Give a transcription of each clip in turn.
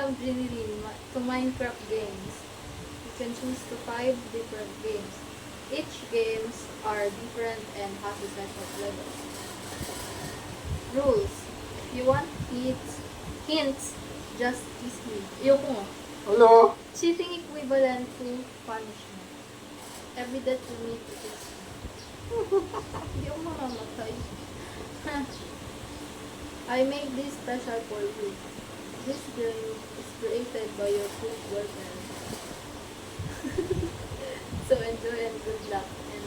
welcome Ginny to Minecraft games. You can choose to 5 different games. Each games are different and has a set of levels. Rules. If you want hints, just kiss me. Ayoko nga. Hello? Cheating equivalent to punishment. Every death you need to kiss me. Hindi ako mamamatay. I made this special for you. This game is created by your cool boyfriend. So enjoy and good luck, and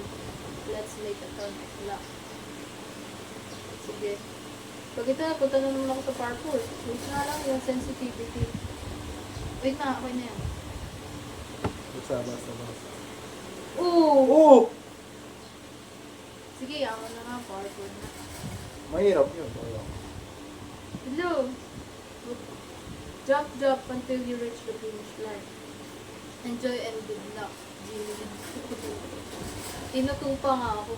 let's make a ton of luck. Sige. Pag ito, punta na naman ako sa parkour. Wait nga lang yung sensitivity. Wait na, okay na yan. Basta. Oo! Oo! Sige, yaman na nga, parkour na. Mahirap yun. Hello! Jump until you reach the finish line. Enjoy and good luck. Tinutupa nga ako.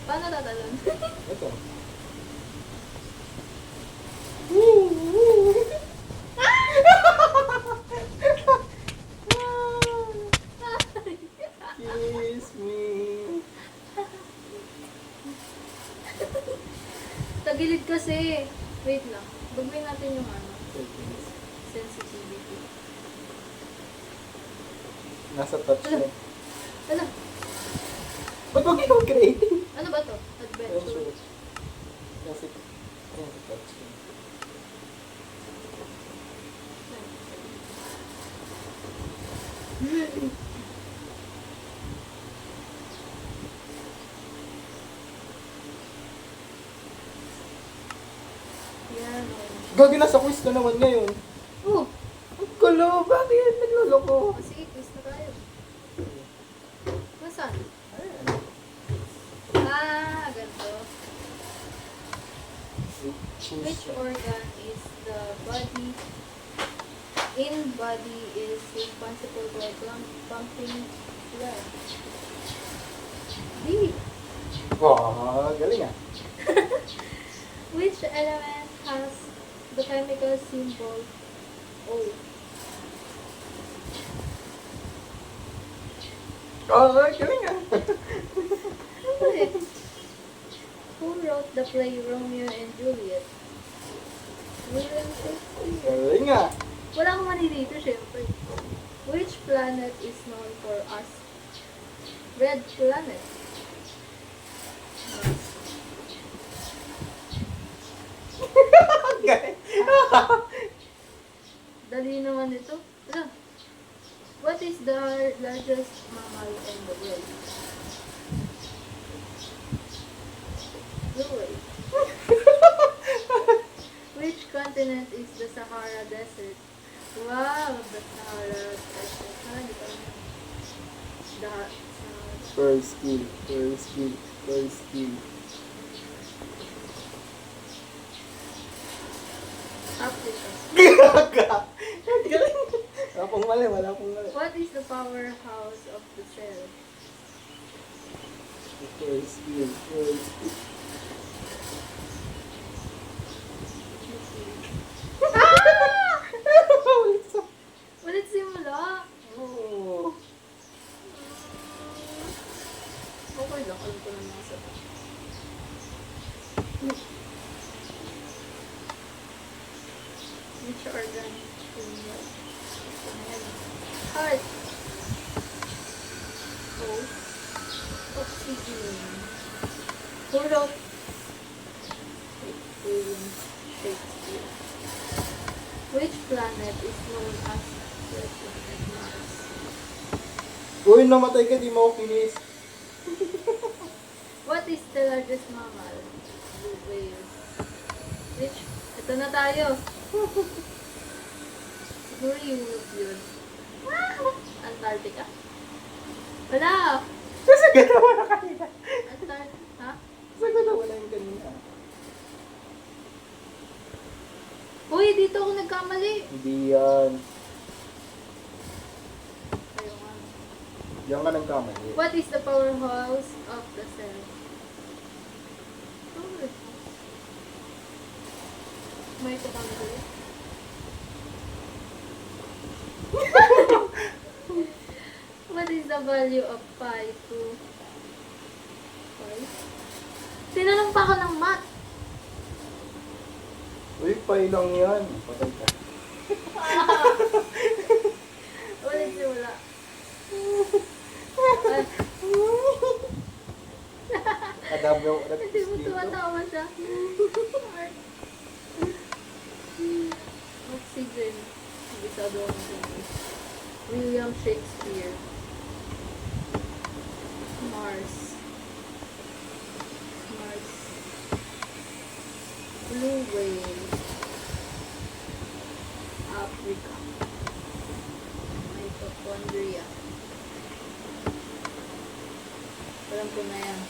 Paano tatalon? Ito. Kiss me. Tagilid kasi. Wait lang. Bagay natin yung ano. Sensitivity. Nasa touch Ano? mo. Ano? Ba't wag ikaw creating? Ano ba to? Adventure. Nasa touch mo. Yan. Gagi, nasa quiz ka naman ngayon. Oh! Ang gulo, bakit? Nagloloko. Sige, quiz na tayo. Nasaan? Ayan. Ganito. Choose. Which organ is the body is responsible for pumping blood? D. Wow, galing ah. Which element has the chemical symbol O? Oh, galing ah. Who wrote the play Romeo and Juliet? William Shakespeare. Galing ah. Wala akong mali dito, syempre. Which planet is known for us? Red planet. Galing. Dali naman ito. Ano? What is the largest mammal in the world? Blue whale. Which continent is the Sahara Desert? Wow, the Sahara Desert. Hindi ko alam. Sahara. First skill. Africa. Galing. Wala pong mali. What is the powerhouse of the cell? First skill. Ulit simula. Oh. Okay lang, alam ko na mga sabi. Which organ in your head? Heart. Oh. Oxygen. Who wrote William Shakespeare? Which planet is known as red planet Mars? Uy, namatay ka, di mo ako kinis. What is the largest mammal? Blue whale. Which? Ito na tayo. Siguro Europe yun. Antarctica? Wala! Sasagot na wala kanina. Ha? Sasagot na wala yung kanina. Uy, dito ako nagkamali. Hindi yan. Ayun nga. Diyan ka ng kamali. What is the powerhouse of the cell? Mitochondria. What is the value of pi to pi? Tinanong pa ako ng math. Uy, pay lang yan. Patay ka. Ulit simula. Kadami ako Hindi mo dito. tumatawa siya. Oxygen. Bisado ako ng William Shakespeare. Mars. Mars. Blue whale. Africa. Mitochondria. Alam ko na yan.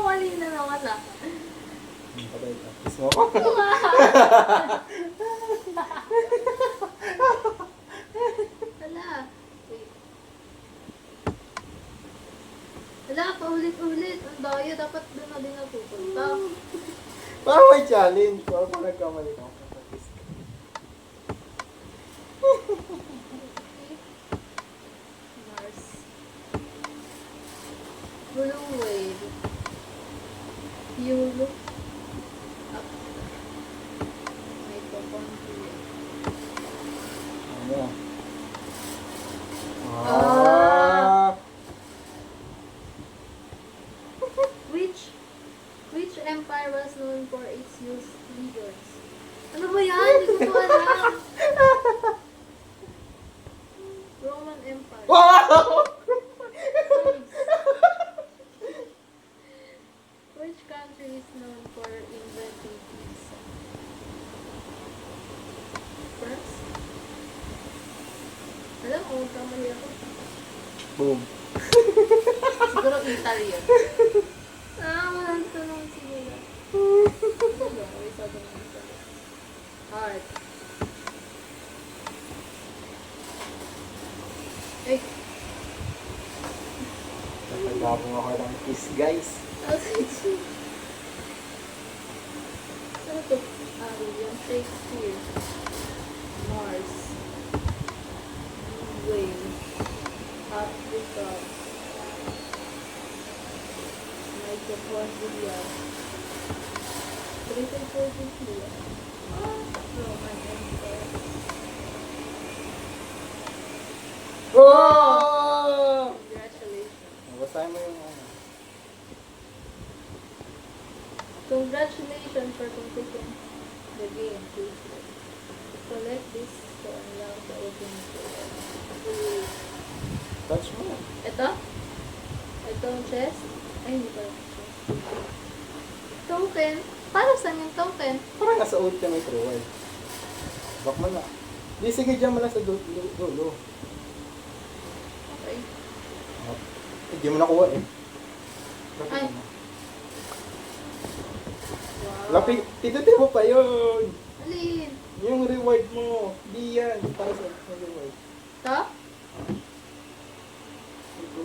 Mali na naman ah. Patay ka. Kiss mo ako. Hala. Wait. Hala, paulit-ulit. Ang daya. Dapat doon na din napupunta. Parang may challenge. Parang kung nagkamali ka. Kiss ka. Mars. Blue wave. Yulu. Up. Mitochondria. Ano? Ah. Which empire was known for its used leaders? Ano ba yan? Hindi ko alam. Roman Empire. Wow! Which country is known for inventing pizza? France? Alam mo, kamali ako. Boom. Siguro Italy yun. Walang tanong siguro. Wala, may sabi ng Italy. Heart. Eh, Nagkabong ako ng kiss, guys. ano to? William Shakespeare. Mars. Wave. Africa. Mitochondria. 3.43. Roman Empire. Oh! Congratulations. Basahin mo yung ano. Congratulations for completing the game, please. Collect this to unlock the opening door. Touch mo. Ito? Ito ang chest? Ay, hindi pala chest. Token? Para saan yung token? Parang nasa ultimate reward. Back mo na. Di, sige, dyan mo lang sa dulo. Okay. Hindi mo nakuha eh. Ay. Wow. Lapit, titutin mo pa yun. Alin? Yung reward mo. Di yan. Para sa reward. Ito? Ito.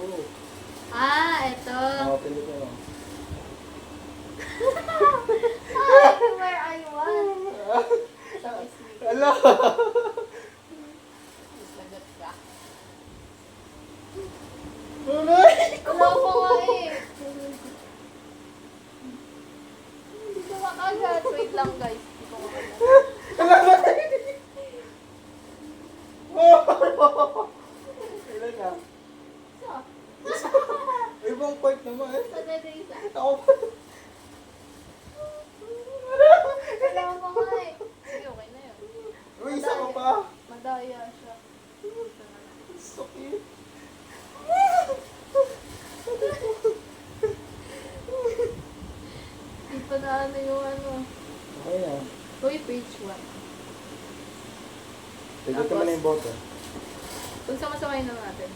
Ito. Mga pilit mo. Where I was. Ala! Sagot ka. Wala! Wala pa nga eh. Hindi ko makagat. Wait lang guys. Hindi ko makagat. Ala ba? Oh! Ilan na? So, Ibang part naman. sa isa. Ako pa. Wala pa nga eh. Sige, okay na yun. Uy, isa ka pa. Madaya siya. So cute. Hindi pa na ano yung ano. Okay na. Uy, page 1. Pagdating mo na yung bottle. Pagsama-samayin na natin.